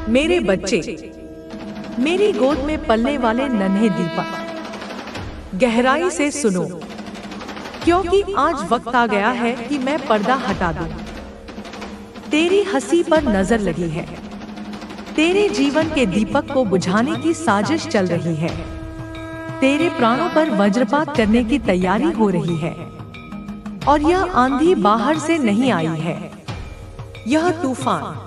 मेरे बच्चे, मेरी गोद में पलने वाले नन्हे दीपक, गहराई से सुनो, क्योंकि आज वक्त आ गया है कि मैं पर्दा हटा दूं। तेरी हंसी पर नजर लगी है, तेरे जीवन के दीपक को बुझाने की साजिश चल रही है। तेरे प्राणों पर वज्रपात करने की तैयारी हो रही है, और यह आंधी बाहर से नहीं आई है। यह तूफान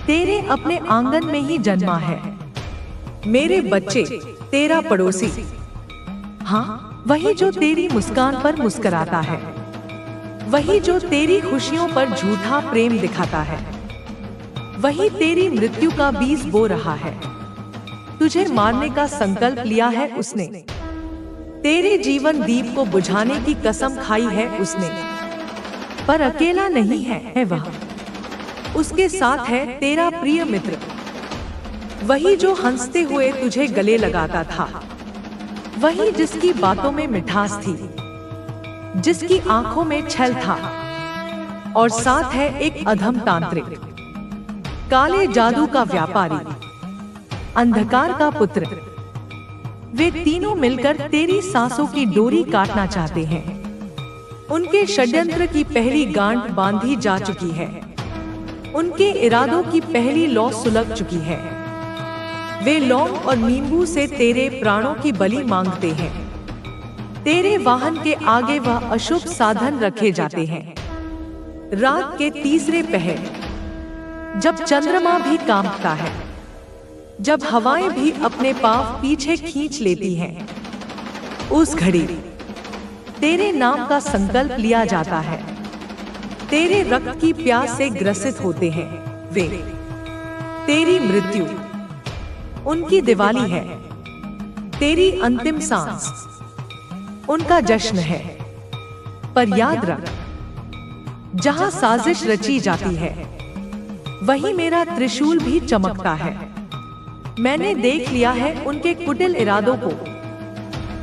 तेरे अपने आंगन में ही जन्मा है। मेरे बच्चे, तेरा पड़ोसी, हाँ, वही जो तेरी मुस्कान पर मुस्कुराता है, वही जो तेरी खुशियों पर झूठा प्रेम दिखाता है, वही तेरी मृत्यु का बीज बो रहा है। तुझे मारने का संकल्प लिया है उसने, तेरे जीवन दीप को बुझाने की कसम खाई है उसने। पर अकेला नहीं है वह, उसके साथ है तेरा प्रिय मित्र, वही जो हंसते हुए तुझे गले लगाता था, वही जिसकी बातों में मिठास थी, जिसकी आंखों में छल था, और साथ है एक अधम तांत्रिक, काले जादू का व्यापारी, अंधकार का पुत्र। वे तीनों मिलकर तेरी सांसों की डोरी काटना चाहते हैं। उनके षड्यंत्र की पहली गांठ बांधी जा चुकी है, उनके इरादों की पहली लौ सुलग चुकी है। वे लौंग और नींबू से तेरे प्राणों की बलि मांगते हैं। तेरे वाहन के आगे वह अशुभ साधन रखे जाते हैं। रात के तीसरे पहर, जब चंद्रमा भी कांपता है, जब हवाएं भी अपने पांव पीछे खींच लेती हैं, उस घड़ी तेरे नाम का संकल्प लिया जाता है। तेरे रक्त की प्यास से ग्रसित होते हैं वे। तेरी मृत्यु उनकी दिवाली है, तेरी अंतिम सांस उनका जश्न है। पर याद रख, जहां साजिश रची जाती है, वहीं मेरा त्रिशूल भी चमकता है। मैंने देख लिया है उनके कुटिल इरादों को,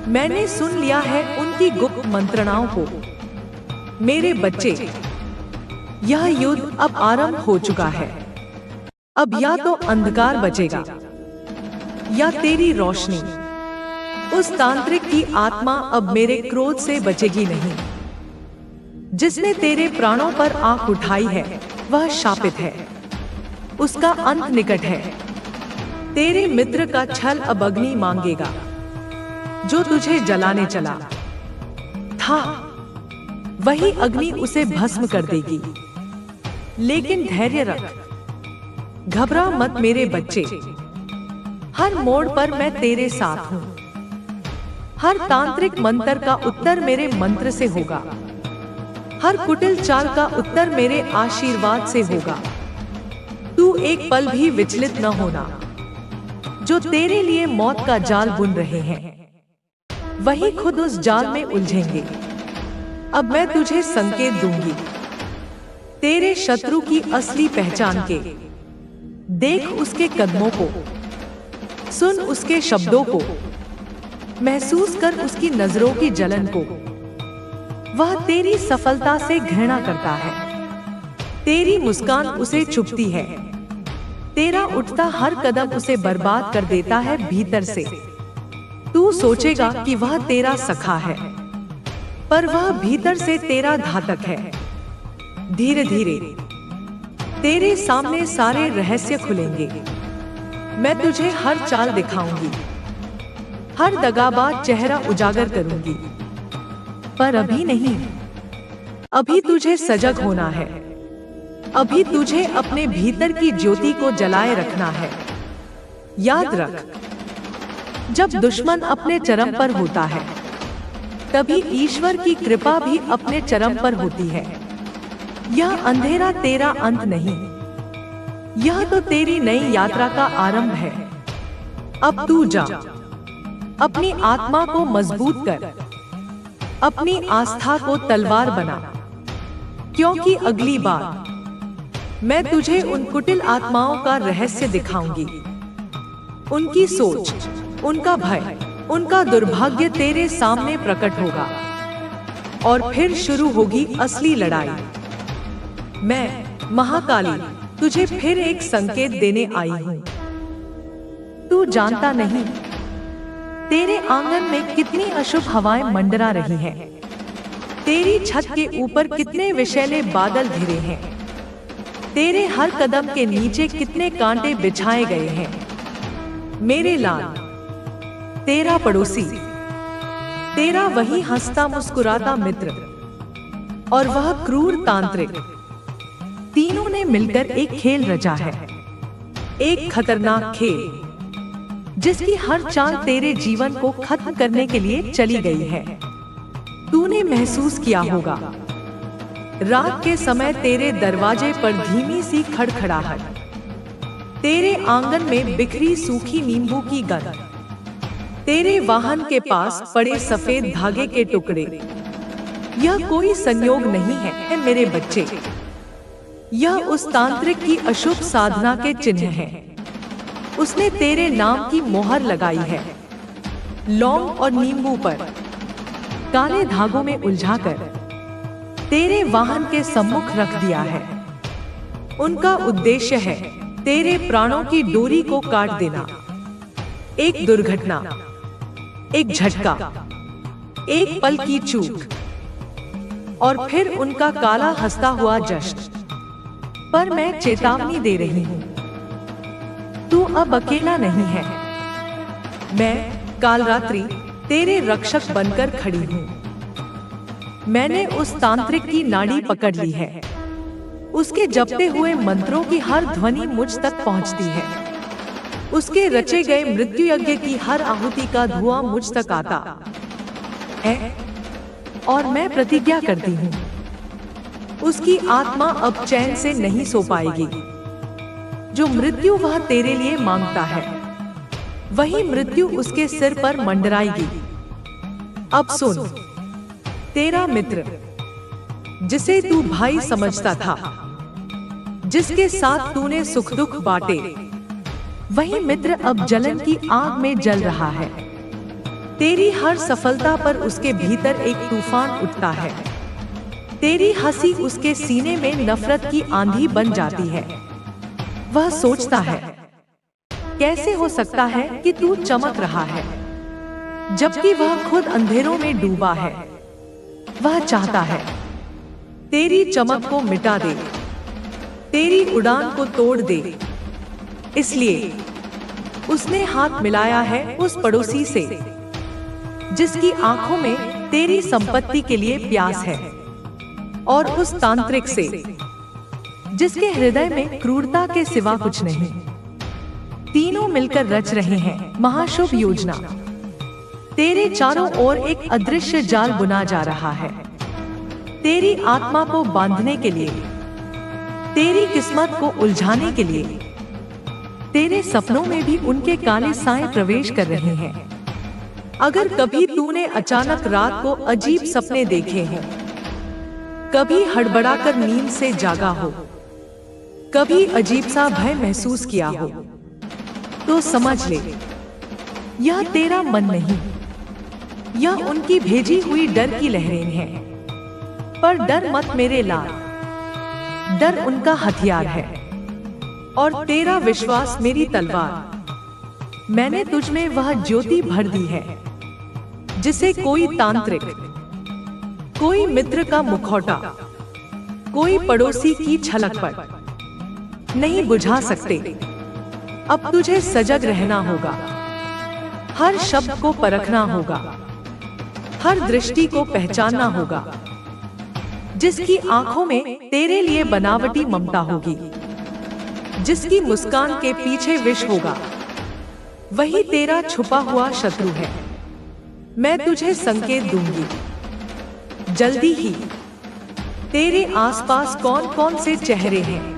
मैंने सुन लिया है उनकी गुप्त मंत्रणाओं को। मेरे बच्चे, यह युद्ध अब आरंभ हो चुका है। अब या तो अंधकार बचेगा, या तेरी रोशनी। उस तांत्रिक की आत्मा अब मेरे क्रोध से बचेगी नहीं। जिसने तेरे प्राणों पर आंख उठाई है, वह शापित है, उसका अंत निकट है। तेरे मित्र का छल अब अग्नि मांगेगा, जो तुझे जलाने चला था, वही अग्नि उसे भस्म कर देगी। लेकिन धैर्य रख, घबरा मत मेरे बच्चे। हर मोड़ पर मैं तेरे साथ हूँ। हर तांत्रिक मंत्र का उत्तर मेरे मंत्र से होगा, हर कुटिल चाल का उत्तर मेरे आशीर्वाद से होगा। तू एक पल भी विचलित न होना। जो तेरे लिए मौत का जाल बुन रहे हैं, वही खुद उस जाल में उलझेंगे। अब मैं तुझे संकेत दूंगी, तेरे शत्रु की असली पहचान के। देख उसके कदमों को, सुन उसके शब्दों को, महसूस कर उसकी नजरों की जलन को। वह तेरी सफलता से घृणा करता है, तेरी मुस्कान उसे चुभती है, तेरा उठता हर कदम उसे बर्बाद कर देता है भीतर से। तू सोचेगा कि वह तेरा सखा है, पर वह भीतर से तेरा घातक है। धीरे धीरे तेरे सामने सारे रहस्य खुलेंगे। मैं तुझे हर चाल दिखाऊंगी, हर दगाबाज चेहरा उजागर करूंगी। पर अभी नहीं, अभी तुझे सजग होना है। अभी तुझे अपने भीतर की ज्योति को जलाए रखना है। याद रख, जब दुश्मन अपने चरम पर होता है, तभी ईश्वर की कृपा भी अपने चरम पर होती है। यह अंधेरा तेरा अंत नहीं, यह तो तेरी नई यात्रा का आरंभ है। अब तू जा, अपनी आत्मा को मजबूत कर, अपनी आस्था को तलवार बना, क्योंकि अगली बार मैं तुझे उन कुटिल आत्माओं का रहस्य दिखाऊंगी। उनकी सोच, उनका भय, उनका दुर्भाग्य तेरे सामने प्रकट होगा, और फिर शुरू होगी असली लड़ाई। मैं महाकाली तुझे फिर एक संकेत देने आई हूँ। तू जानता नहीं, तेरे आंगन में कितनी अशुभ हवाएं मंडरा रही हैं। तेरी छत के ऊपर कितने विषैले बादल घिरे हैं। तेरे हर कदम के नीचे कितने कांटे बिछाए गए हैं। मेरे लाल, तेरा पड़ोसी, तेरा वही हंसता मुस्कुराता मित्र और वह क्रूर तांत्रिक, तीनों ने मिलकर एक खेल रचा है। एक खतरनाक खेल जिसकी हर चाल तेरे जीवन को खत्म करने के लिए चली गई है। तूने महसूस किया होगा, रात के समय तेरे दरवाजे पर धीमी सी खड़खड़ाहट, तेरे आंगन में बिखरी सूखी नींबू की गंध, तेरे वाहन के पास पड़े सफेद धागे के टुकड़े। यह कोई संयोग नहीं है मेरे बच्चे, यह उस तांत्रिक की अशुभ साधना के चिन्ह हैं। उसने तेरे नाम की मोहर लगाई है, लौंग और नींबू पर काले धागों में उलझाकर तेरे वाहन के सम्मुख रख दिया है। उनका उद्देश्य है तेरे प्राणों की डोरी को काट देना। एक दुर्घटना, एक झटका, एक पल की चूक और फिर उनका काला हंसता हुआ जश्न। पर मैं चेतावनी दे रही हूँ, तू अब अकेला नहीं है। मैं काल रात्रि तेरे रक्षक बनकर खड़ी हूँ। मैंने उस तांत्रिक की नाड़ी पकड़ ली है। उसके जपते हुए मंत्रों की हर ध्वनि मुझ तक पहुँचती है। उसके रचे गए मृत्यु यज्ञ की हर आहुति का धुआं मुझ तक आता है और मैं प्रतिज्ञा करती हूँ, उसकी आत्मा अब चैन से नहीं सो पाएगी। जो मृत्यु वह तेरे लिए मांगता है, वही मृत्यु उसके सिर पर मंडराएगी। अब सुन, तेरा मित्र, जिसे तू भाई समझता था, जिसके साथ तूने सुख दुख बांटे, वही मित्र अब जलन की आग में जल रहा है। तेरी हर सफलता पर उसके भीतर एक तूफान उठता है। तेरी हंसी उसके सीने में नफरत की आंधी बन जाती है। वह सोचता है, कैसे हो सकता है कि तू चमक रहा है जबकि वह खुद अंधेरों में डूबा है। वह चाहता है तेरी चमक को मिटा दे, तेरी उड़ान को तोड़ दे। इसलिए उसने हाथ मिलाया है उस पड़ोसी से जिसकी आंखों में तेरी संपत्ति के लिए प्यास है, और उस तांत्रिक से जिसके हृदय में क्रूरता के सिवा कुछ नहीं। तीनों मिलकर रच रहे हैं महाशुभ योजना। तेरे चारों ओर एक अदृश्य जाल बुना जा रहा है, तेरी आत्मा को बांधने के लिए, तेरी किस्मत को उलझाने के लिए। तेरे सपनों में भी उनके काले साए प्रवेश कर रहे हैं। अगर कभी तूने अचानक रात को अजीब सपने देखे हों, कभी हड़बड़ाकर नींद से जागा हो, कभी अजीब सा भय महसूस किया हो, तो समझ ले, यह तेरा मन नहीं, यह उनकी भेजी हुई डर की लहरें हैं। पर डर मत मेरे लाल, डर उनका हथियार है और तेरा विश्वास मेरी तलवार। मैंने तुझ में वह ज्योति भर दी है जिसे कोई तांत्रिक, कोई मित्र का मुखौटा, कोई पड़ोसी की छलक पर नहीं बुझा सकते। अब तुझे सजग रहना होगा, हर शब्द को परखना होगा, हर दृष्टि को पहचानना होगा। जिसकी आंखों में तेरे लिए बनावटी ममता होगी, जिसकी मुस्कान के पीछे विष होगा, वही तेरा छुपा हुआ शत्रु है। मैं तुझे संकेत दूंगी, जल्दी ही। तेरे आसपास कौन कौन से चेहरे हैं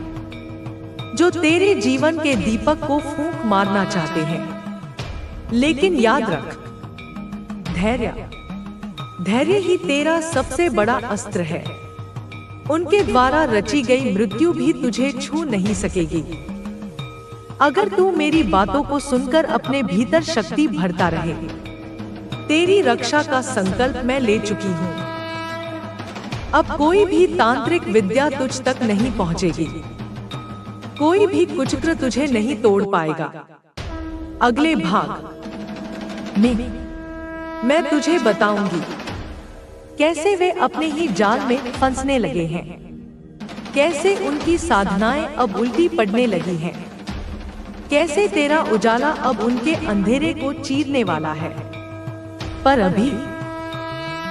जो तेरे जीवन के दीपक को फूंक मारना चाहते हैं। लेकिन याद रख, धैर्य, धैर्य ही तेरा सबसे बड़ा अस्त्र है। उनके द्वारा रची गई मृत्यु भी तुझे छू नहीं सकेगी अगर तू मेरी बातों को सुनकर अपने भीतर शक्ति भरता रहे। तेरी रक्षा का संकल्प मैं ले चुकी हूँ। अब कोई भी तांत्रिक विद्या तुझ तक नहीं पहुँचेगी। कोई भी कुचक्र तुझे नहीं तोड़ पाएगा। अगले भाग में मैं तुझे बताऊंगी कैसे वे अपने ही जाल में फंसने लगे हैं, कैसे उनकी साधनाएं अब उल्टी पड़ने लगी हैं, कैसे तेरा उजाला अब उनके अंधेरे को चीरने वाला है। पर अभी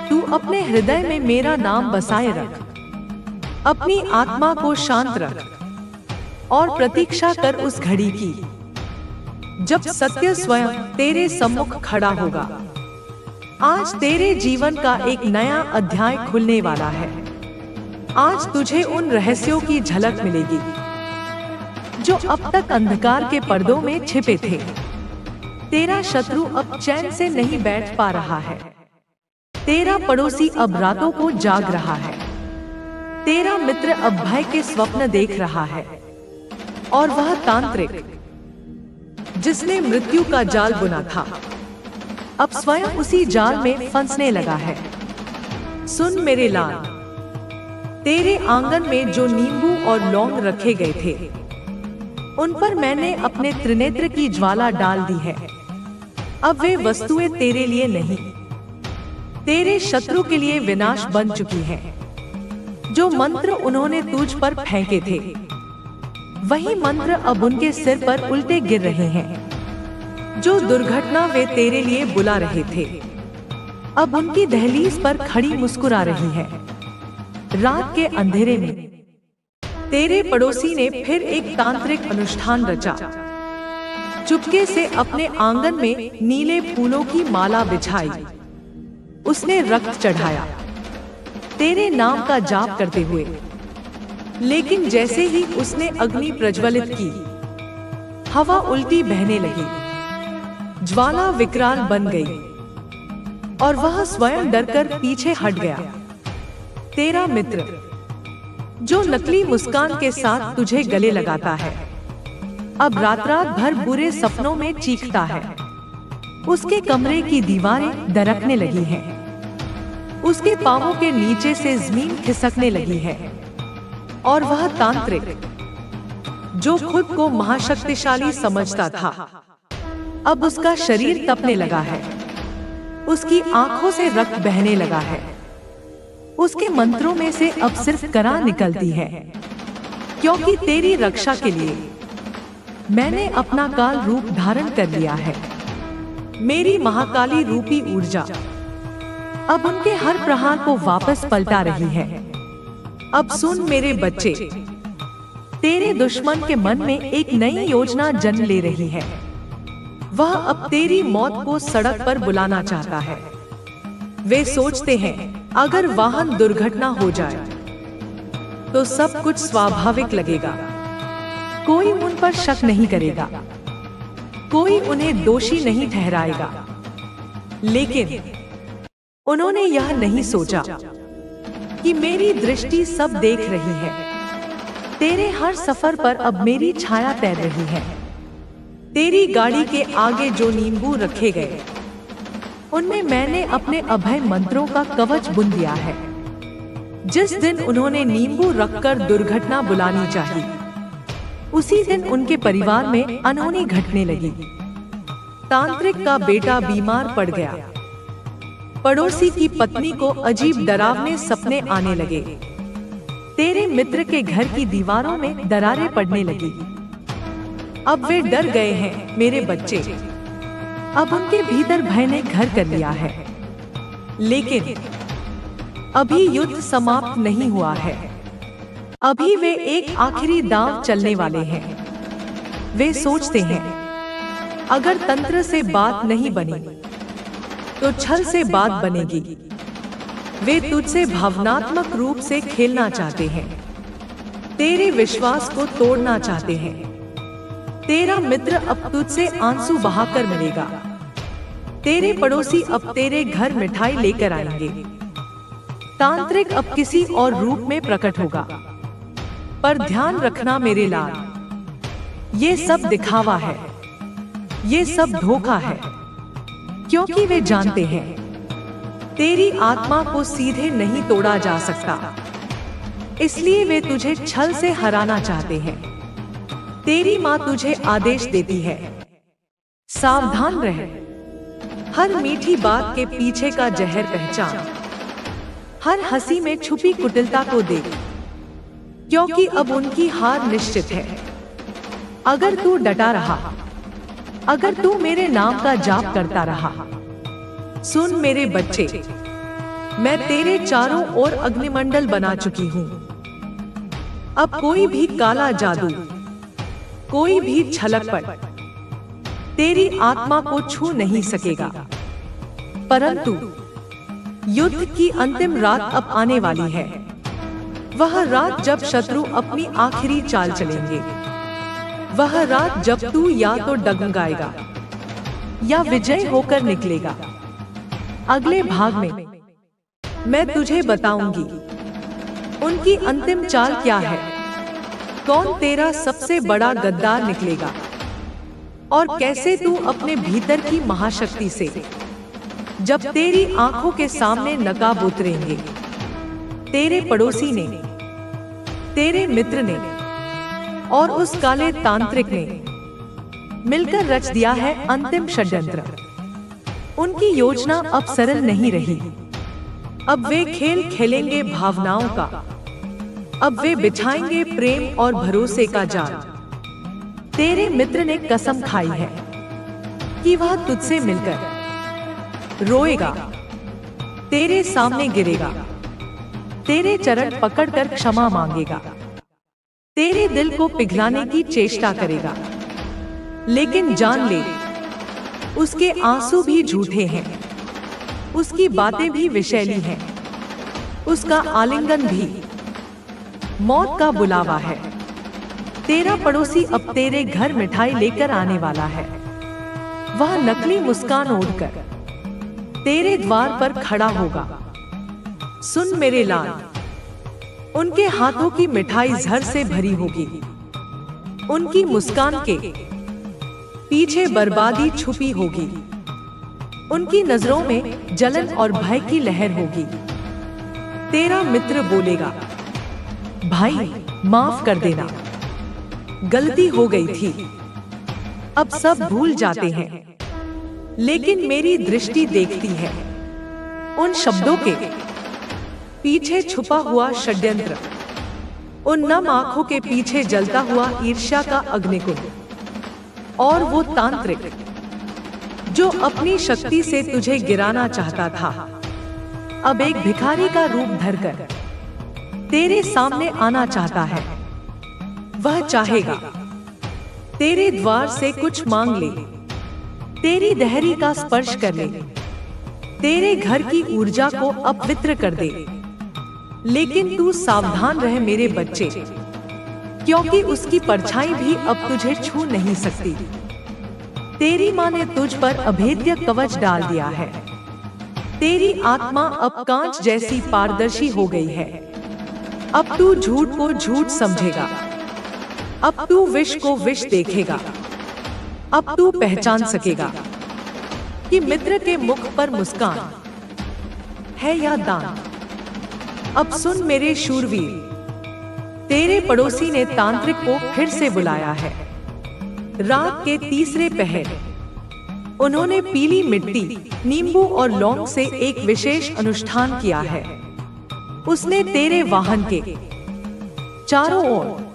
तू अपने हृदय में मेरा नाम बसाए रख, अपनी आत्मा को शांत रख और प्रतीक्षा कर उस घड़ी की जब सत्य स्वयं तेरे सम्मुख खड़ा होगा। आज तेरे जीवन का एक नया अध्याय खुलने वाला है। आज तुझे उन रहस्यों की झलक मिलेगी जो अब तक अंधकार के पर्दों में छिपे थे। तेरा शत्रु अब चैन से नहीं बैठ पा रहा है। तेरा पड़ोसी अब रातों को जाग रहा है। तेरा मित्र अब भय के स्वप्न देख रहा है। और वह तांत्रिक जिसने मृत्यु का जाल बुना था, अब स्वयं उसी जाल में फंसने लगा है। सुन मेरे लाल, तेरे आंगन में जो नींबू और लौंग रखे गए थे, उन पर मैंने अपने त्रिनेत्र की ज्वाला डाल दी है। अब वे वस्तुएं तेरे लिए नहीं, तेरे शत्रु के लिए विनाश बन चुकी हैं। जो मंत्र उन्होंने तुझ पर फेंके थे, वही मंत्र अब उनके सिर पर उल्टे गिर रहे हैं। जो दुर्घटना वे तेरे लिए बुला रहे थे, अब उनकी दहलीज पर खड़ी मुस्कुरा रही है। रात के अंधेरे में तेरे पड़ोसी ने फिर एक तांत्रिक अनुष्ठान रचा। चुपके से अपने आंगन में नीले फूलों की माला बिछाई। उसने रक्त चढ़ाया तेरे नाम का जाप करते हुए। लेकिन जैसे ही उसने अग्नि प्रज्वलित की, हवा उल्टी बहने लगी, ज्वाला विकराल बन गई और वह स्वयं डरकर पीछे हट गया। तेरा मित्र जो नकली मुस्कान के साथ तुझे गले लगाता है, अब रात रात भर बुरे सपनों में चीखता है। उसके कमरे की दीवारें दरकने लगी हैं। उसके पांवों के नीचे से जमीन खिसकने लगी है। और वह तांत्रिक जो खुद को महाशक्तिशाली समझता था, अब उसका शरीर तपने लगा है। उसकी आंखों से रक्त बहने लगा है। उसके मंत्रों में से अब सिर्फ करा निकलती है। क्योंकि तेरी रक्षा के लिए मैंने अपना काल रूप धारण कर लिया है। मेरी महाकाली रूपी ऊर्जा अब उनके हर प्रहार को वापस पलटा रही है। अब सुन मेरे बच्चे, तेरे दुश्मन के मन में एक नई योजना जन्म ले रही है। वह अब तेरी मौत को सड़क पर बुलाना चाहता है। वे सोचते हैं अगर वाहन दुर्घटना हो जाए तो सब कुछ स्वाभाविक लगेगा। कोई उन पर शक नहीं करेगा, कोई उन्हें दोषी नहीं ठहराएगा। लेकिन उन्होंने यह नहीं सोचा कि मेरी दृष्टि सब देख रही है। तेरे हर सफर पर अब मेरी छाया तैर रही है। तेरी गाड़ी के आगे जो नींबू रखे गए, उनमें मैंने अपने अभय मंत्रों का कवच बुन दिया है। जिस दिन उन्होंने नींबू रखकर दुर्घटना बुलानी चाहिए, उसी दिन उनके परिवार में अनहोनी घटने लगी। तांत्रिक का बेटा बीमार पड़ गया। पड़ोसी की पत्नी को अजीब डरावने सपने आने लगे। तेरे मित्र के घर की दीवारों में दरारें पड़ने लगी। अब वे डर गए हैं मेरे बच्चे। अब उनके भीतर भय ने घर कर लिया है। लेकिन अभी युद्ध समाप्त नहीं हुआ है। अभी वे एक आखिरी दांव चलने वाले हैं। वे सोचते हैं अगर तंत्र से बात नहीं बनी तो छल से बात बनेगी। वे तुझसे भावनात्मक रूप से खेलना चाहते हैं, तेरे विश्वास को तोड़ना चाहते हैं। तेरा मित्र अब तुझसे आंसू बहाकर मिलेगा। तेरे पड़ोसी अब तेरे घर मिठाई लेकर आएंगे। तांत्रिक अब किसी और रूप में प्रकट होगा। पर ध्यान रखना मेरे लाल, ये सब दिखावा है, ये सब धोखा है। क्योंकि वे जानते हैं तेरी आत्मा को सीधे नहीं तोड़ा जा सकता। इसलिए वे तुझे छल से हराना चाहते हैं। तेरी माँ तुझे आदेश देती है, सावधान रह। हर मीठी बात के पीछे का जहर पहचान, हर हंसी में छुपी कुटिलता को देख, क्योंकि अब उनकी हार निश्चित है। अगर तू डटा रहा, अगर तू मेरे नाम का जाप करता रहा, सुन मेरे बच्चे, मैं तेरे चारों ओर अग्निमंडल बना चुकी हूँ। अब कोई भी काला जादू, कोई भी छलकपट तेरी आत्मा को छू नहीं सकेगा। परंतु युद्ध की अंतिम रात अब आने वाली है, वह रात जब शत्रु अपनी आखिरी चाल चलेंगे, वह रात जब तू या तो डगमगाएगा या विजय होकर निकलेगा। अगले भाग में मैं तुझे बताऊंगी उनकी अंतिम चाल क्या है, कौन तेरा सबसे बड़ा गद्दार निकलेगा और कैसे तू अपने भीतर की महाशक्ति से, जब तेरी आंखों के सामने नकाब उतरेंगे, तेरे पड़ोसी ने, तेरे मित्र ने और उस काले तांत्रिक ने मिलकर रच दिया है अंतिम षड्यंत्र। उनकी योजना अब सरल नहीं रही। अब वे खेल खेलेंगे भावनाओं का, अब वे बिछाएंगे प्रेम और भरोसे का जाल। तेरे मित्र ने कसम खाई है कि वह तुझसे मिलकर रोएगा, तेरे सामने गिरेगा, तेरे चरण पकड़कर क्षमा मांगेगा, तेरे दिल को पिघलाने की चेष्टा करेगा। लेकिन जान ले, उसके आंसू भी झूठे हैं, उसकी बातें भी विषैली हैं, उसका आलिंगन भी मौत का बुलावा है। तेरा पड़ोसी अब तेरे घर मिठाई लेकर आने वाला है। वह नकली मुस्कान ओढ़कर तेरे द्वार पर खड़ा होगा। सुन मेरे लाल, उनके हाथों की मिठाई जहर से भरी होगी, उनकी मुस्कान के पीछे बर्बादी छुपी होगी, उनकी नजरों में जलन और भय की लहर होगी। तेरा मित्र बोलेगा, भाई माफ कर देना, गलती हो गई थी, अब सब भूल जाते हैं। लेकिन मेरी दृष्टि देखती है उन शब्दों के पीछे छुपा हुआ षड्यंत्र, उन नम आंखों के पीछे जलता हुआ ईर्ष्या का अग्निकुंड। और वो तांत्रिक जो अपनी शक्ति से तुझे गिराना चाहता था, अब एक भिखारी का रूप धरकर तेरे सामने आना चाहता है। वह चाहेगा तेरे द्वार से कुछ मांग ले, तेरी देहरी का स्पर्श कर ले, तेरे घर की ऊर्जा को अपवित्र कर दे। लेकिन तू सावधान रह मेरे बच्चे, क्योंकि उसकी परछाई भी अब तुझे छू नहीं सकती। तेरी माँ ने तुझ पर अभेद्य कवच डाल दिया है। तेरी आत्मा अब कांच जैसी पारदर्शी हो गई है। अब तू झूठ को झूठ समझेगा, अब तू विष को विष देखेगा। अब तू पहचान सकेगा कि मित्र के मुख पर मुस्कान है या दान। अब सुन मेरे शूरवीर, तेरे पड़ोसी ने तांत्रिक को फिर से बुलाया है। रात के तीसरे पहर उन्होंने पीली मिट्टी, नींबू और लौंग से एक विशेष अनुष्ठान किया है। उसने तेरे वाहन के चारों ओर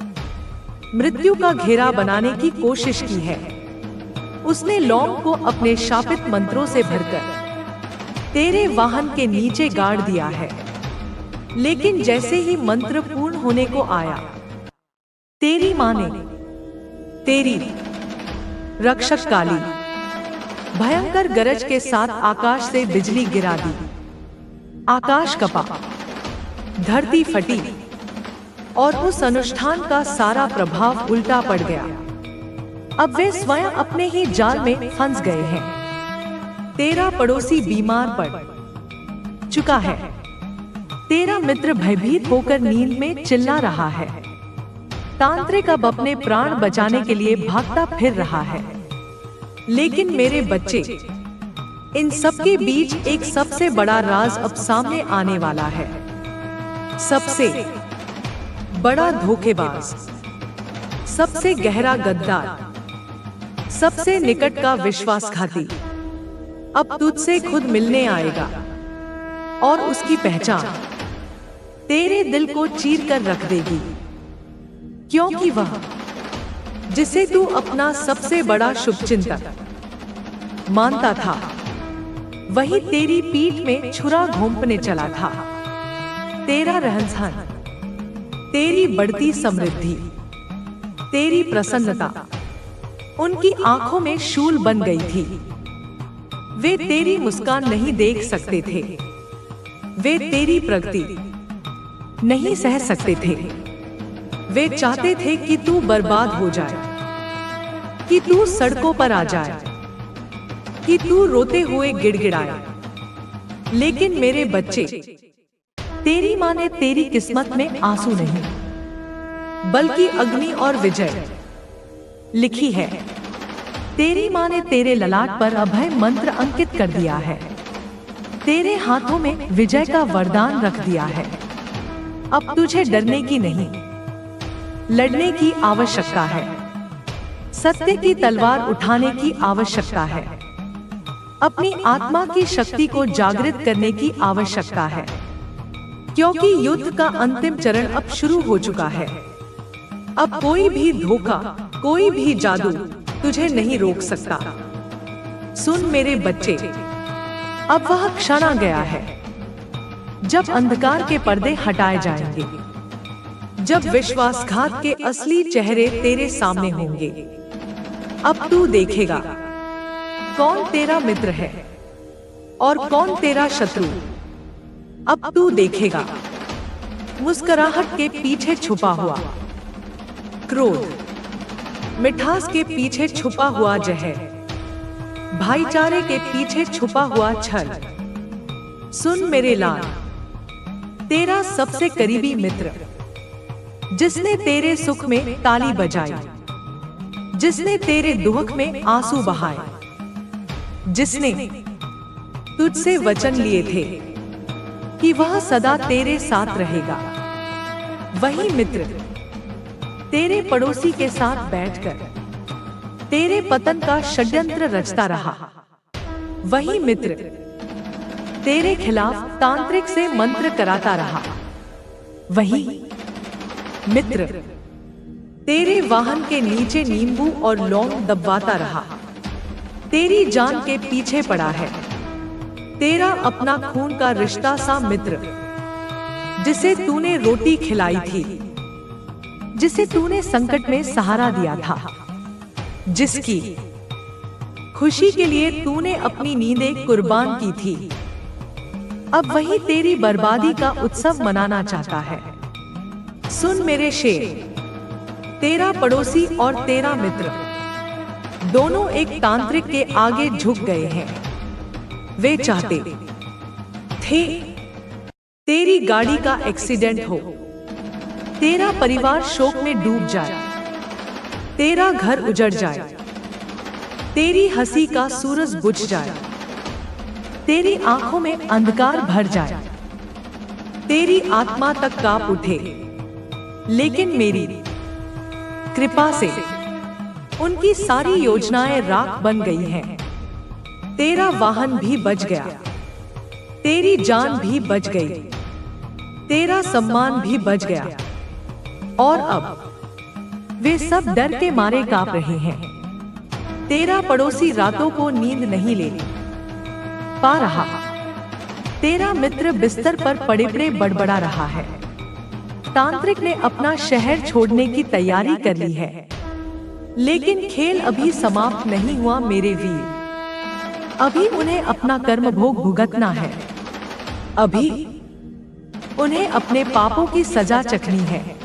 मृत्यु का घेरा बनाने की कोशिश की है। उसने लौंग को अपने शापित मंत्रों से भरकर तेरे वाहन के नीचे गाड़ दिया है। लेकिन जैसे ही मंत्र पूर्ण होने को आया, तेरी माँ ने तेरी रक्षक काली भयंकर गरज के साथ आकाश से बिजली गिरा दी। आकाश कपा, धरती फटी और उस अनुष्ठान का सारा प्रभाव उल्टा पड़ गया। अब वे स्वयं अपने ही जाल में फंस गए हैं। तेरा पड़ोसी बीमार पड़ चुका है। तेरा मित्र भयभीत होकर नींद में चिल्ला रहा है। तांत्रिक अब अपने प्राण बचाने के लिए भागता फिर रहा है। लेकिन मेरे बच्चे, इन सबके बीच एक सबसे बड़ा राज अब सामने आने वाला है। सबसे बड़ा धोखेबाज, सबसे गहरा गद्दार, सबसे निकट का विश्वासघाती अब तुझसे खुद मिलने आएगा और उसकी पहचान तेरे दिल को चीर कर रख देगी, क्योंकि वह जिसे तू अपना सबसे बड़ा शुभचिंतक मानता था, वही तेरी पीठ में छुरा घोंपने चला था। तेरा रहन-सहन, तेरी बढ़ती समृद्धि, तेरी प्रसन्नता उनकी आंखों में शूल बन गई थी। वे तेरी मुस्कान नहीं देख सकते थे, वे तेरी प्रगति नहीं सह सकते थे। वे चाहते थे कि तू बर्बाद हो जाए, कि तू सड़कों पर आ जाए, कि तू रोते हुए गिड़गिड़ाए। लेकिन मेरे बच्चे, तेरी माँ ने तेरी किस्मत में आंसू नहीं, बल्कि अग्नि और विजय लिखी है। तेरी माँ ने तेरे ललाट पर अभय मंत्र अंकित कर दिया है, तेरे हाथों में विजय का वरदान रख दिया है। अब तुझे डरने की नहीं, लड़ने की आवश्यकता है। सत्य की तलवार उठाने की आवश्यकता है। अपनी आत्मा की शक्ति को जागृत करने की आवश्यकता है, क्योंकि युद्ध का अंतिम चरण अब शुरू हो चुका है। अब कोई भी धोखा, कोई भी जादू तुझे नहीं रोक सकता। सुन मेरे बच्चे, अब वह क्षण आ गया है जब अंधकार के पर्दे हटाए जाएंगे, जब विश्वासघात के असली चेहरे तेरे सामने होंगे। अब तू देखेगा कौन तेरा मित्र है और कौन तेरा शत्रु। अब तू देखेगा मुस्कुराहट के पीछे छुपा हुआ क्रोध, मिठास के पीछे छुपा हुआ जहर, भाईचारे के पीछे छुपा हुआ छल। सुन मेरे लाल, तेरा सबसे करीबी मित्र, जिसने तेरे सुख में ताली बजाई, जिसने तेरे दुख में आंसू बहाए, जिसने तुझसे वचन लिए थे कि वह सदा तेरे साथ रहेगा, वही मित्र तेरे पड़ोसी के साथ बैठकर तेरे पतन का षड्यंत्र रचता रहा। वही मित्र तेरे खिलाफ तांत्रिक से मंत्र कराता रहा। वही मित्र तेरे वाहन के नीचे नींबू और लौंग दबवाता रहा। तेरी जान के पीछे पड़ा है तेरा अपना खून का रिश्ता सा मित्र, जिसे तूने रोटी खिलाई थी, जिसे तूने संकट में सहारा दिया था, जिसकी खुशी के लिए तूने अपनी नींदें कुर्बान की थी। अब वही तेरी बर्बादी का उत्सव मनाना चाहता है। सुन मेरे शेर, तेरा पड़ोसी और तेरा मित्र दोनों एक तांत्रिक के आगे झुक गए हैं। वे चाहते थे तेरी गाड़ी का एक्सीडेंट हो, तेरा परिवार शोक में डूब जाए, तेरा घर उजड़ जाए, तेरी हंसी का सूरज बुझ जाए, तेरी आंखों में अंधकार भर जाए, तेरी आत्मा तक कांप उठे। लेकिन मेरी कृपा से उनकी सारी योजनाएं राख बन गई हैं। तेरा वाहन भी बच गया, तेरी जान भी बच गई, तेरा सम्मान भी बच गया, और अब वे सब डर के मारे कांप रहे हैं। तेरा पड़ोसी रातों को नींद नहीं ले पा रहा, तेरा मित्र बिस्तर पर पड़े-पड़े बड़बड़ा रहा है। तांत्रिक ने अपना शहर छोड़ने की तैयारी कर ली है, लेकिन खेल अभी समाप्त नहीं हुआ मेरे वीर। अभी उन्हें अपना कर्म भोग भुगतना है, अभी उन्हें अपने पापों की सजा चखनी है,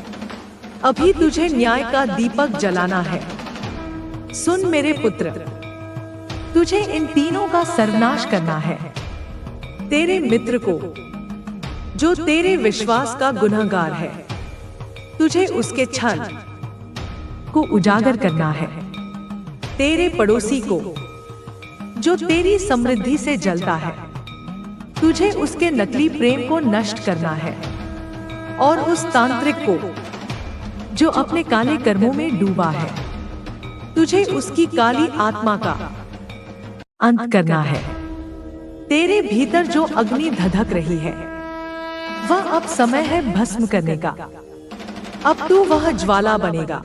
अभी तुझे न्याय का दीपक जलाना है। सुन मेरे पुत्र, तुझे इन तीनों का सर्वनाश करना है। तेरे मित्र को, जो तेरे विश्वास का गुनहगार है, तुझे उसके छल को उजागर करना है। तेरे पड़ोसी को, जो तेरी समृद्धि से जलता है, तुझे उसके नकली प्रेम को नष्ट करना है। और उस तांत्रिक को, जो अपने काले कर्मों में डूबा है। तुझे उसकी काली आत्मा का अंत करना है। तेरे भीतर जो अग्नि धधक रही है, वह अब समय है भस्म करने का। अब तू वह ज्वाला बनेगा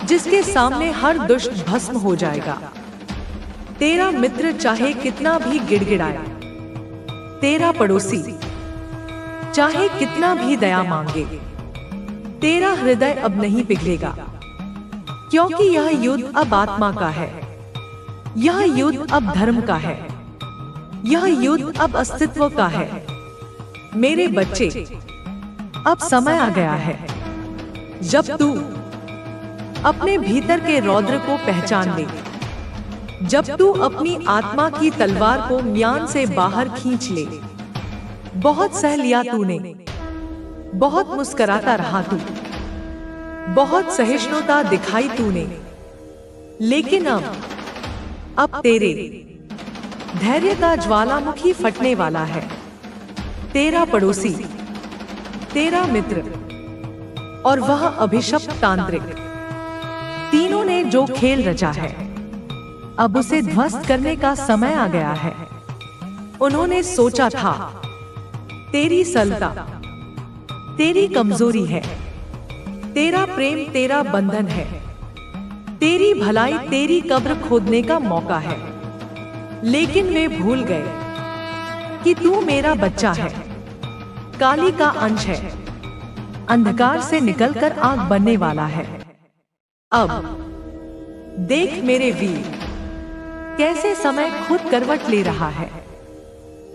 जिसके सामने हर दुष्ट भस्म हो जाएगा। तेरा मित्र चाहे कितना भी गिड़गिड़ाए, तेरा पड़ोसी चाहे कितना भी दया मांगे, तेरा हृदय अब नहीं पिघलेगा, क्योंकि यह युद्ध अब आत्मा का है। यह युद्ध अब धर्म का है। यह युद्ध अब अस्तित्व का है। मेरे बच्चे, अब समय आ गया है जब तू अपने भीतर के रौद्र को पहचान ले, जब तू अपनी आत्मा की तलवार को म्यान से बाहर खींच ले। बहुत सह लिया तूने, बहुत मुस्कुराता रहा तू, बहुत सहिष्णुता दिखाई तूने, लेकिन अब तेरे धैर्य का ज्वालामुखी फटने वाला है। तेरा पड़ोसी, तेरा मित्र और वह अभिशप्त तांत्रिक, तीनों ने जो खेल रचा है, अब उसे ध्वस्त करने का समय आ गया है। उन्होंने सोचा था तेरी सरलता तेरी कमजोरी है, तेरा प्रेम तेरा बंधन है, तेरी भलाई तेरी कब्र खोदने का मौका है। लेकिन वे भूल गए कि तू मेरा बच्चा है, काली का अंश है, अंधकार से निकलकर आग बनने वाला है। अब देख मेरे वीर, कैसे समय खुद करवट ले रहा है,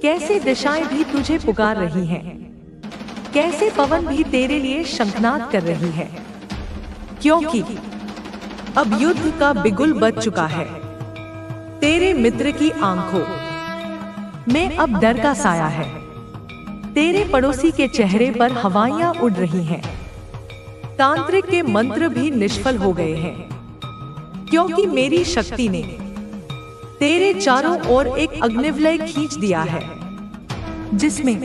कैसे दिशाएं भी तुझे पुकार रही हैं, कैसे पवन भी तेरे लिए शंखनाद कर रही है, क्योंकि अब युद्ध का बिगुल बज चुका है। तेरे मित्र की आंखों में अब डर का साया है। तेरे पड़ोसी के चेहरे पर हवाइयां उड़ रही हैं। तांत्रिक के मंत्र भी निष्फल हो गए हैं, क्योंकि मेरी शक्ति ने तेरे चारों ओर एक अग्निवलय खींच दिया है, जिसमें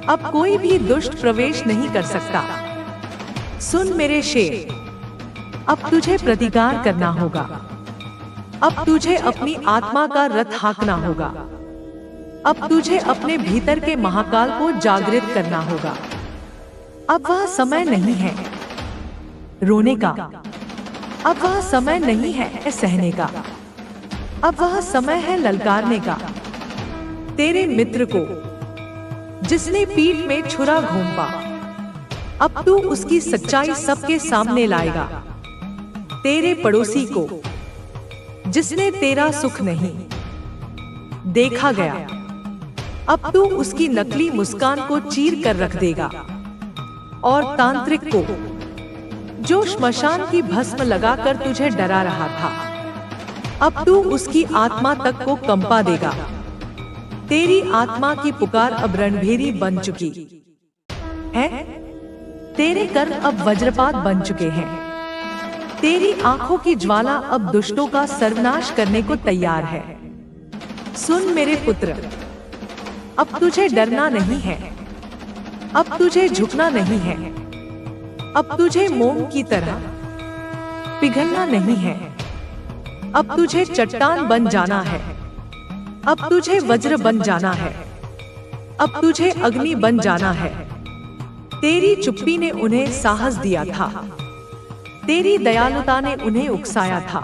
अब कोई भी दुष्ट प्रवेश नहीं कर सकता। सुन मेरे शेर, अब तुझे प्रतिकार करना होगा। अब तुझे अपनी आत्मा का रथ हाँकना होगा। अब तुझे अपने भीतर के महाकाल को जागृत करना होगा। अब वह समय नहीं है रोने का, अब वह समय नहीं है सहने का, अब वह समय है ललकारने का। तेरे मित्र को जिसने पीठ में छुरा घोंपा, अब तू उसकी सच्चाई सबके सामने लाएगा। तेरे पड़ोसी को जिसने तेरा सुख नहीं देखा गया, अब तू उसकी नकली मुस्कान को चीर कर रख देगा। और तांत्रिक को जो श्मशान की भस्म लगाकर तुझे डरा रहा था, अब तू उसकी आत्मा तक को कंपा देगा। तेरी आत्मा की पुकार अब रणभेरी बन चुकी है। तेरे कर्म अब वज्रपात बन चुके हैं। तेरी आंखों की ज्वाला अब दुष्टों का सर्वनाश करने को तैयार है। सुन मेरे पुत्र, अब तुझे डरना नहीं है, अब तुझे झुकना नहीं है, अब तुझे मोम की तरह पिघलना नहीं है, अब तुझे चट्टान बन जाना है, अब तुझे वज्र बन जाना है, अब तुझे अग्नि बन जाना है। तेरी चुप्पी ने उन्हें साहस दिया था, तेरी दयालुता ने उन्हें उकसाया था,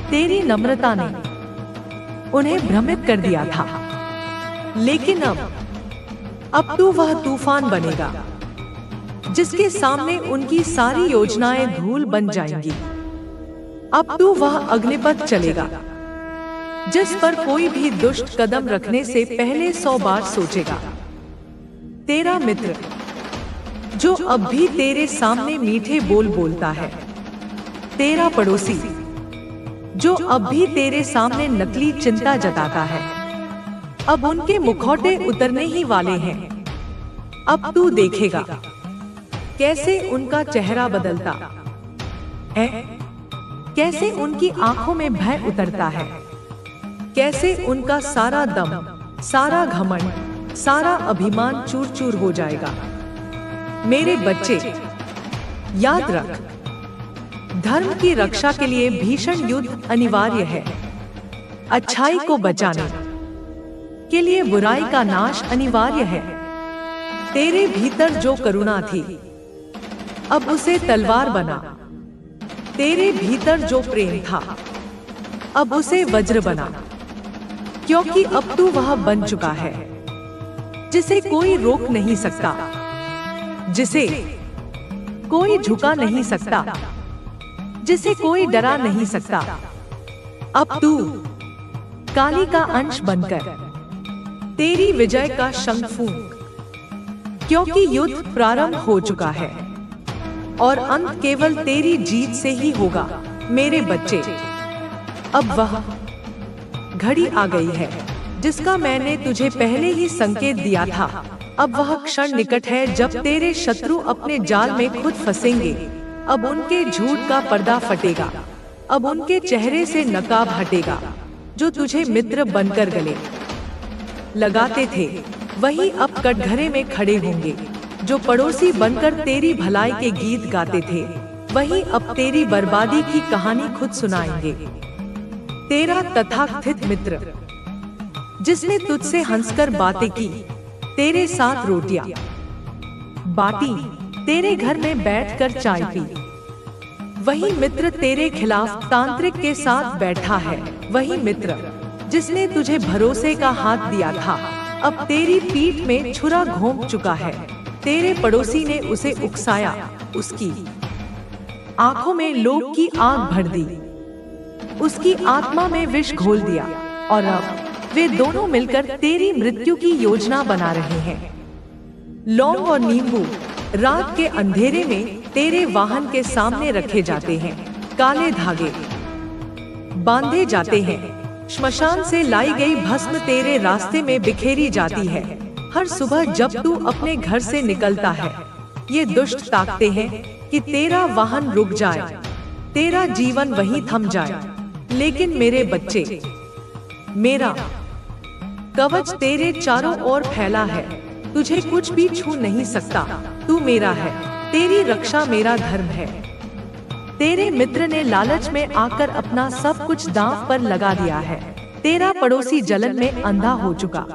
तेरी नम्रता ने उन्हें भ्रमित कर दिया था। लेकिन अब तू वह तूफान बनेगा जिसके सामने उनकी सारी योजनाएं धूल बन जाएंगी। अब तू वह अग्निपथ चलेगा जिस पर कोई भी दुष्ट कदम रखने से पहले 100 बार सोचेगा। तेरा मित्र जो अब भी तेरे सामने मीठे बोल बोलता है, तेरा पड़ोसी जो अब भी तेरे सामने नकली चिंता जताता है, अब उनके मुखौटे उतरने ही वाले हैं। अब तू देखेगा कैसे उनका चेहरा बदलता है, कैसे उनकी आंखों में भय उतरता है, कैसे उनका सारा दम, सारा घमंड, सारा अभिमान चूर चूर हो जाएगा। मेरे बच्चे, याद रख, धर्म की रक्षा के लिए भीषण युद्ध अनिवार्य है। अच्छाई को बचाने के लिए बुराई का नाश अनिवार्य है। तेरे भीतर जो करुणा थी, अब उसे तलवार बना। तेरे भीतर जो प्रेम था, अब उसे वज्र बना। क्योंकि अब तू वह बन चुका है जिसे कोई रोक नहीं सकता, जिसे कोई झुका नहीं सकता, जिसे कोई डरा नहीं सकता। अब तू काली का अंश बनकर तेरी विजय का शंख फूंक, क्योंकि युद्ध प्रारंभ हो चुका है और अंत केवल तेरी जीत से ही होगा। मेरे बच्चे, अब वह घड़ी आ गई है जिसका मैंने तुझे पहले ही संकेत दिया था। अब वह क्षण निकट है जब तेरे शत्रु अपने जाल में खुद फंसेंगे। अब उनके झूठ का पर्दा फटेगा। अब उनके चेहरे से नकाब हटेगा। जो तुझे मित्र बनकर गले लगाते थे, वही अब कटघरे में खड़े होंगे। जो पड़ोसी बनकर तेरी भलाई के गीत गाते थे, वही अब तेरी बर्बादी की कहानी खुद सुनाएंगे। तेरा तथाकथित मित्र, जिसने तुझसे हंसकर बातें की, तेरे साथ रोटियां बाटी, तेरे घर में बैठकर चाय पी, वही मित्र तेरे खिलाफ तांत्रिक के साथ बैठा है। वही मित्र जिसने तुझे भरोसे का हाथ दिया था, अब तेरी पीठ में छुरा घोंप चुका है। तेरे पड़ोसी ने उसे उकसाया, उसकी आंखों में लोभ की आग भर दी, उसकी आत्मा में विष घोल दिया, और अब वे दोनों मिलकर तेरी मृत्यु की योजना बना रहे हैं। लौंग और नींबू रात के अंधेरे में तेरे वाहन के सामने रखे जाते हैं। काले धागे बांधे जाते हैं। श्मशान से लाई गई भस्म तेरे रास्ते में बिखेरी जाती है। हर सुबह जब तू अपने घर से निकलता है, ये दुष्ट ताकते हैं कि तेरा वाहन रुक जाए, तेरा जीवन वहीं थम जाए। लेकिन मेरे बच्चे, मेरा कवच तेरे चारों ओर फैला है। तुझे कुछ भी छू नहीं सकता। तू मेरा है, तेरी रक्षा मेरा धर्म है। तेरे मित्र ने लालच में आकर अपना सब कुछ दांव पर लगा दिया है। तेरा पड़ोसी जलन में अंधा हो चुका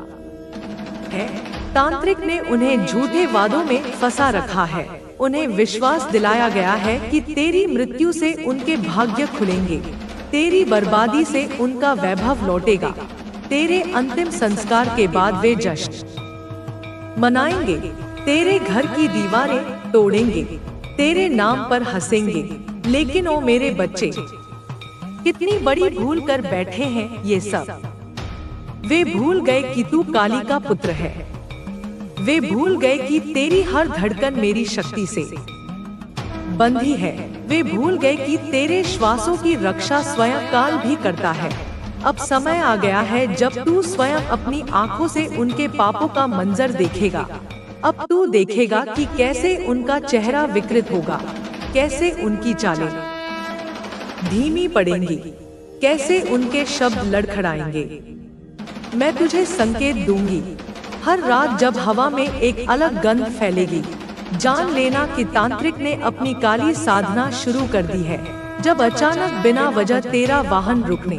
है। तांत्रिक ने उन्हें झूठे वादों में फंसा रखा है। उन्हें विश्वास दिलाया गया है कि तेरी मृत्यु से उनके भाग्य खुलेंगे, तेरी बर्बादी से उनका वैभव लौटेगा। तेरे अंतिम संस्कार के बाद वे जश्न मनाएंगे, तेरे घर की दीवारें तोड़ेंगे, तेरे नाम पर हंसेंगे। लेकिन ओ मेरे बच्चे, कितनी बड़ी भूल कर बैठे हैं ये सब। वे भूल गए कि तू काली का पुत्र है। वे भूल गए कि तेरी हर धड़कन मेरी शक्ति से बंधी है। वे भूल गए कि तेरे श्वासों की रक्षा स्वयं काल भी करता है। अब समय आ गया है जब तू स्वयं अपनी आंखों से उनके पापों का मंजर देखेगा। अब तू देखेगा कि कैसे उनका चेहरा विकृत होगा, कैसे उनकी चालें धीमी पड़ेंगी, कैसे उनके शब्द लड़खड़ाएंगे। मैं तुझे संकेत दूंगी। हर रात जब हवा में एक अलग गंध फैलेगी, जान लेना कि तांत्रिक ने अपनी काली साधना शुरू कर दी है। जब अचानक बिना वजह तेरा वाहन रुकने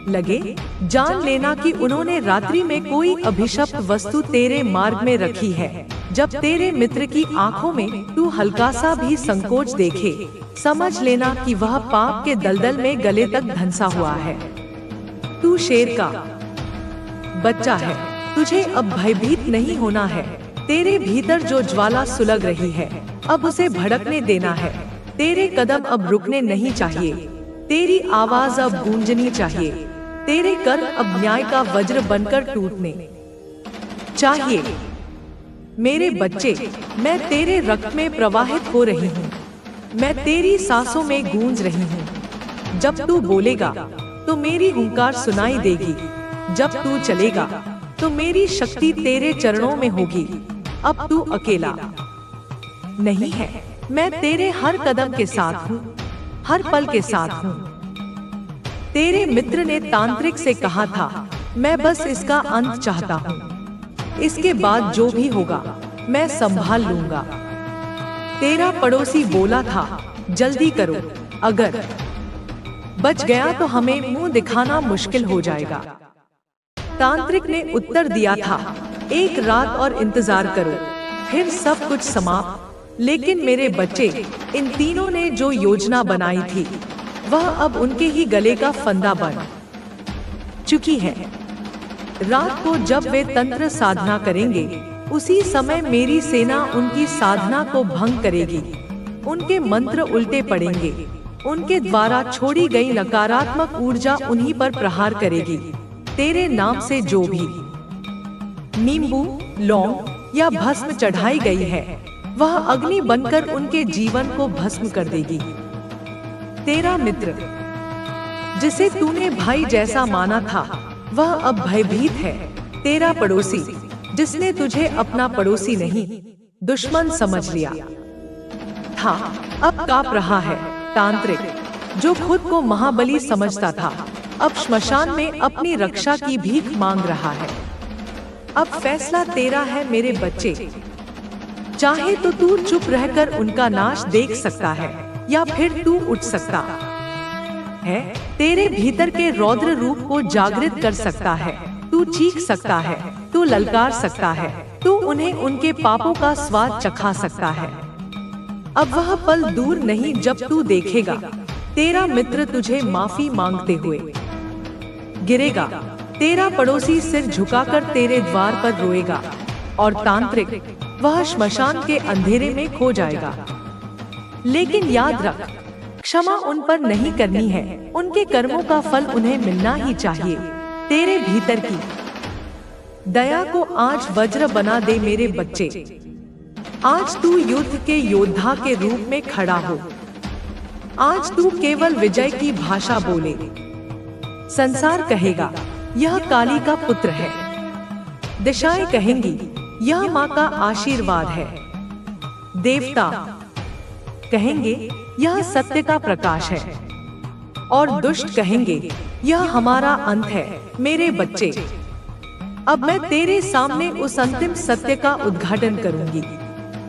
लगे, जान लेना कि उन्होंने रात्रि में कोई अभिशप्त वस्तु तेरे मार्ग में रखी है। जब तेरे मित्र की आंखों में तू हल्का सा भी संकोच देखे, समझ लेना कि वह पाप के दलदल में गले तक धंसा हुआ है। तू शेर का बच्चा है। तुझे अब भयभीत नहीं होना है। तेरे भीतर जो ज्वाला सुलग रही है, अब उसे भड़कने देना है। तेरे कदम अब रुकने नहीं चाहिए। तेरी आवाज अब गूंजनी चाहिए। तेरे कर अब न्याय का वज्र बनकर टूटने चाहिए। मेरे बच्चे, मैं तेरे रक्त में प्रवाहित हो रही हूँ। मैं तेरी सांसों में गूंज रही हूँ। जब तू बोलेगा तो मेरी हुंकार सुनाई देगी। जब तू चलेगा तो मेरी शक्ति तेरे चरणों में होगी। अब तू अकेला नहीं है। मैं तेरे हर कदम के साथ हूँ, हर पल के साथ हूँ। तेरे मित्र ने तांत्रिक से कहा था, मैं बस इसका अंत चाहता हूँ। इसके बाद जो भी होगा मैं संभाल लूंगा। तेरा पड़ोसी बोला था, जल्दी करो, अगर बच गया तो हमें मुंह दिखाना मुश्किल हो जाएगा। तांत्रिक ने उत्तर दिया था, एक रात और इंतजार करो, फिर सब कुछ समाप्त। लेकिन मेरे बच्चे, इन तीनों ने जो योजना बनाई थी वह अब उनके ही गले का फंदा बन चुकी है। रात को जब वे तंत्र साधना करेंगे, उसी समय मेरी सेना उनकी साधना को भंग करेगी। उनके मंत्र उल्टे पड़ेंगे, उनके द्वारा छोड़ी गई नकारात्मक ऊर्जा उन्हीं पर प्रहार करेगी। तेरे नाम से जो भी नींबू, लौंग या भस्म चढ़ाई गई है, वह अग्नि बनकर उनके जीवन को भस्म कर देगी। तेरा मित्र, जिसे तूने भाई जैसा माना था, वह अब भयभीत है। तेरा पड़ोसी, जिसने तुझे अपना पड़ोसी नहीं, दुश्मन समझ लिया था, अब कांप रहा है। तांत्रिक, जो खुद को महाबली समझता था, अब श्मशान में अपनी रक्षा की भीख मांग रहा है। अब फैसला तेरा है मेरे बच्चे। चाहे तो तू चुप रहकर उनका नाश देख सकता है, या फिर तू उठ सकता है, तेरे भीतर के रौद्र रूप को जागृत कर सकता है। तू चीख सकता है, तू ललकार सकता है, तू उन्हें उनके पापों का स्वाद चखा सकता है। अब वह पल दूर नहीं जब तू देखेगा तेरा मित्र तुझे माफी मांगते हुए गिरेगा। तेरा पड़ोसी सिर झुकाकर तेरे द्वार पर रोएगा, और तांत्रिक, वह श्मशान के अंधेरे में खो जाएगा। लेकिन याद रख, क्षमा उन पर नहीं करनी है, उनके कर्मों का फल उन्हें मिलना ही चाहिए। तेरे भीतर की दया को आज वज्र बना दे मेरे बच्चे। आज तू युद्ध के योद्धा के रूप में खड़ा हो। आज तू केवल विजय की भाषा बोले। संसार कहेगा, यह काली का पुत्र है। दिशाएं कहेंगी, यह माँ का आशीर्वाद है। देवता कहेंगे, यह सत्य का प्रकाश है। और दुष्ट कहेंगे, यह हमारा अंत है। मेरे बच्चे, अब मैं तेरे सामने उस अंतिम सत्य का उद्घाटन करूंगी,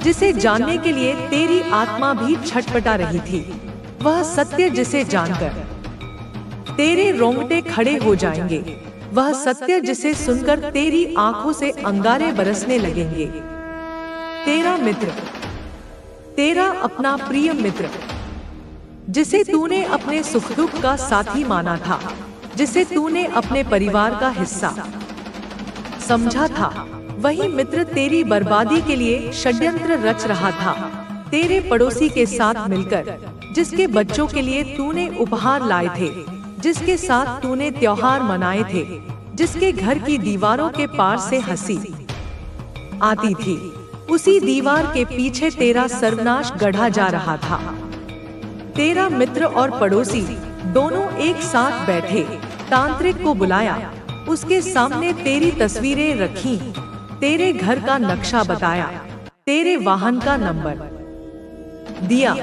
जिसे जानने के लिए तेरी आत्मा भी छटपटा रही थी। वह सत्य जिसे जानकर तेरे रोंगटे खड़े हो जाएंगे, वह सत्य जिसे सुनकर तेरी आंखों से अंगारे बरसने लगेंगे। तेरा मित्र, तेरा अपना प्रिय मित्र, जिसे तूने अपने सुख दुख का साथी माना था, जिसे तूने अपने परिवार का हिस्सा समझा था, वही मित्र तेरी बर्बादी के लिए षड्यंत्र रच रहा था। तेरे पड़ोसी के साथ मिलकर, जिसके बच्चों के लिए तूने उपहार लाए थे, जिसके साथ तूने त्योहार मनाए थे, जिसके घर की दीवारों के पार से हंसी आती थी, उसी दीवार के पीछे तेरा सर्वनाश गढ़ा जा रहा था। तेरा मित्र और पड़ोसी दोनों एक साथ बैठे, तांत्रिक को बुलाया, उसके सामने तेरी तस्वीरें रखी, तेरे घर का नक्शा बताया, तेरे वाहन का नंबर दिया,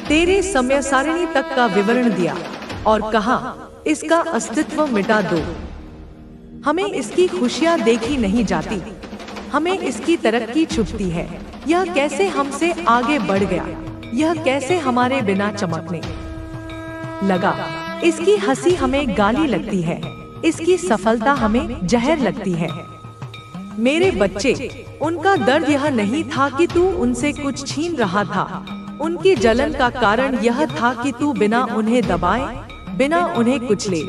तेरे समय सारिणी तक का विवरण दिया, और कहा, इसका अस्तित्व मिटा दो। हमें इसकी खुशियां देखी नहीं जाती, हमें इसकी तरक्की छुपती है। यह कैसे हमसे आगे बढ़ गया, यह कैसे हमारे बिना चमकने लगा। इसकी हंसी हमें गाली लगती है, इसकी सफलता हमें जहर लगती है। मेरे बच्चे, उनका दर्द यह नहीं था कि तू उनसे कुछ छीन रहा था, उनकी जलन का कारण यह था कि तू बिना उन्हें दबाए, बिना उन्हें कुचले,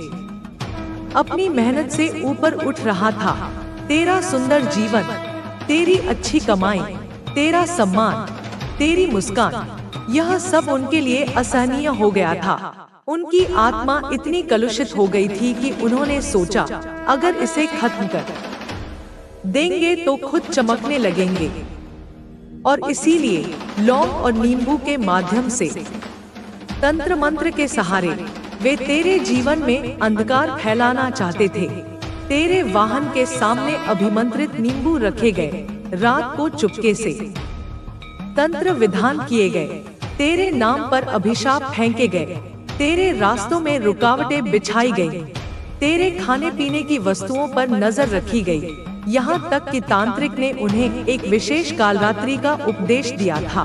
अपनी मेहनत से ऊपर उठ रहा था। तेरा सुंदर जीवन, तेरी अच्छी कमाई, तेरा सम्मान, तेरी मुस्कान, यह सब उनके लिए असहनीय हो गया था। उनकी आत्मा इतनी कलुषित हो गई थी कि उन्होंने सोचा, अगर इसे खत्म कर देंगे तो खुद चमकने लगेंगे। और इसीलिए लौंग और नींबू के माध्यम से, तंत्र मंत्र के सहारे वे तेरे जीवन में अंधकार फैलाना चाहते थे। तेरे वाहन के सामने अभिमंत्रित नींबू रखे गए, रात को चुपके से तंत्र विधान किए गए, तेरे नाम पर अभिशाप फेंके गए, तेरे रास्तों में रुकावटें बिछाई गई, तेरे खाने पीने की वस्तुओं पर नजर रखी गई, यहाँ तक कि तांत्रिक ने उन्हें एक विशेष कालरात्रि का उपदेश दिया था।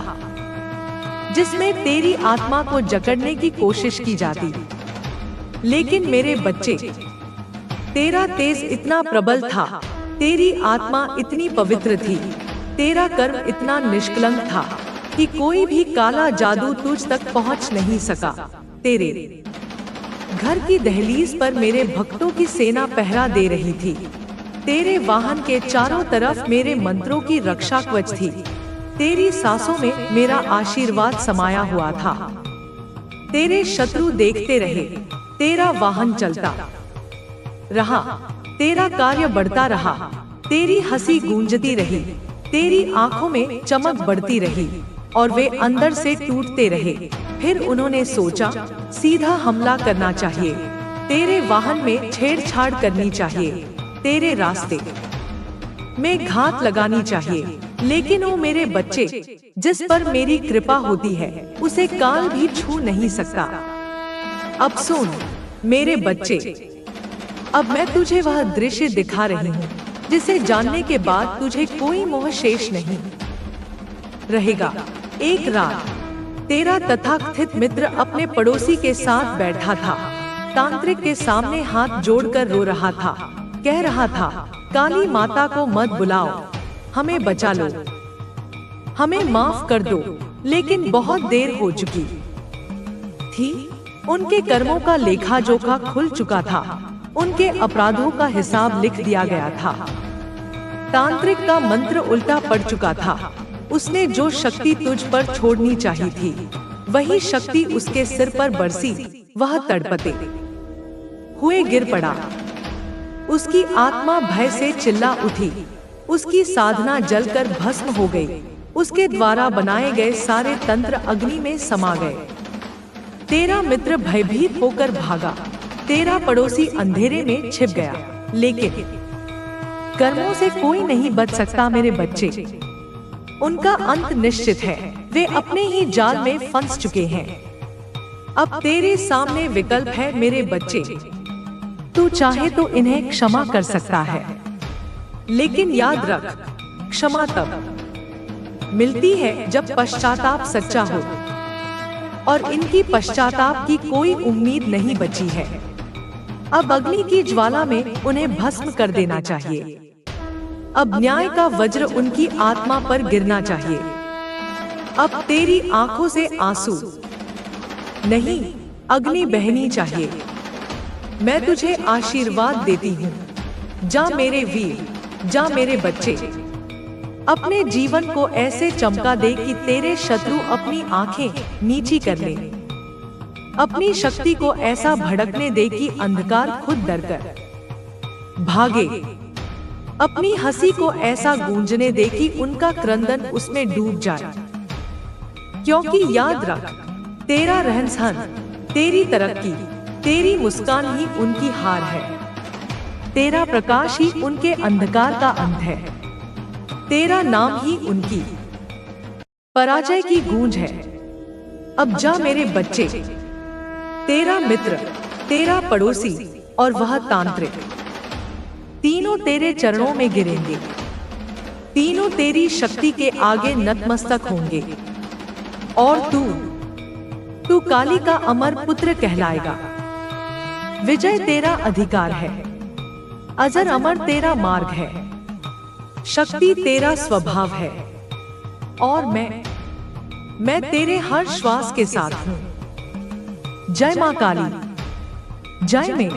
जिसमें तेरी आत्मा को जकड़ने की कोशिश की जाती। लेकिन मेरे बच्चे, तेरा तेज इतना प्रबल था, तेरी आत्मा इतनी पवित्र थी, तेरा कर्म इतना निष्कलंक था कि कोई भी काला जादू तुझ तक पहुंच नहीं सका। तेरे घर की दहलीज पर मेरे भक्तों की सेना पहरा दे रही थी। तेरे वाहन के चारों तरफ मेरे मंत्रों की रक्षा कवच थी। तेरी सांसों में मेरा आशीर्वाद समाया हुआ था। तेरे शत्रु देखते रहे, तेरा वाहन चलता रहा, तेरा कार्य बढ़ता रहा, तेरी हंसी गूंजती रही, तेरी आंखों में चमक बढ़ती रही और वे अंदर से टूटते रहे। फिर उन्होंने सोचा, सीधा हमला करना चाहिए, तेरे वाहन में छेड़छाड़ करनी चाहिए, तेरे रास्ते में घात लगानी चाहिए। लेकिन वो मेरे बच्चे, जिस पर मेरी कृपा होती है, उसे काल भी छू नहीं सकता। अब सुन मेरे बच्चे, अब मैं तुझे वह दृश्य दिखा रही हूँ जिसे जानने के बाद तुझे कोई मोह शेष नहीं रहेगा। एक रात तेरा तथाकथित मित्र अपने पड़ोसी के साथ बैठा था। तांत्रिक के सामने हाथ जोड़कर रो रहा था, कह रहा था, काली माता को मत बुलाओ, हमें बचा लो, हमें माफ कर दो। लेकिन बहुत देर हो चुकी थी। उनके कर्मों का लेखा जोखा खुल चुका था, उनके अपराधों का हिसाब लिख दिया गया था। तांत्रिक का मंत्र उल्टा पड़ चुका था। उसने जो शक्ति तुझ पर छोड़नी चाहिए थी, वही शक्ति उसके सिर पर बरसी। वह तड़पते हुए गिर पड़ा। उसकी आत्मा भय से चिल्ला उठी। उसकी साधना जलकर भस्म हो गई। उसके द्वारा बनाए गए सारे तंत्र अग्नि में समा गए। तेरा मित्र भयभीत होकर भागा। तेरा पड़ोसी अंधेरे में छिप गया। लेकिन कर्मों से कोई नहीं बच सकता मेरे बच्चे। उनका अंत निश्चित है। वे अपने ही जाल में फंस चुके हैं। अब तेरे सामने विकल्प है मेरे बच्चे। तू चाहे तो इन्हें क्षमा कर सकता है, लेकिन याद रख, क्षमा तब मिलती है जब पश्चाताप सच्चा हो, और इनकी पश्चाताप की कोई उम्मीद नहीं बची है। अब अग्नि की ज्वाला में उन्हें भस्म कर देना चाहिए। अब न्याय का वज्र उनकी आत्मा पर गिरना चाहिए। अब तेरी आंखों से आंसू नहीं, अग्नि बहनी चाहिए। मैं तुझे आशीर्वाद देती हूँ। जा मेरे वीर, जा मेरे बच्चे। अपने जीवन को ऐसे चमका दे कि तेरे शत्रु अपनी आंखें नीची कर ले। अपनी शक्ति को ऐसा भड़कने दे कि अंधकार खुद डरकर भागे। अपनी हंसी को ऐसा गूंजने दे कि उनका क्रंदन उसमें डूब जाए। क्योंकि याद रख, तेरा रहन सहन, तेरी तरक्की, तेरी मुस्कान ही उनकी हार है। तेरा प्रकाश ही उनके अंधकार का अंत है। तेरा नाम ही उनकी पराजय की गूंज है। अब जा मेरे बच्चे। तेरा मित्र, तेरा पड़ोसी और वह तांत्रिक, तीनों तेरे चरणों में गिरेंगे। तीनों तेरी शक्ति के आगे नतमस्तक होंगे। और तू काली का अमर पुत्र कहलाएगा। विजय तेरा अधिकार है। अजर अमर तेरा मार्ग है। शक्ति तेरा स्वभाव है। और मैं तेरे हर श्वास के साथ हूँ। जय मां काली, जय में।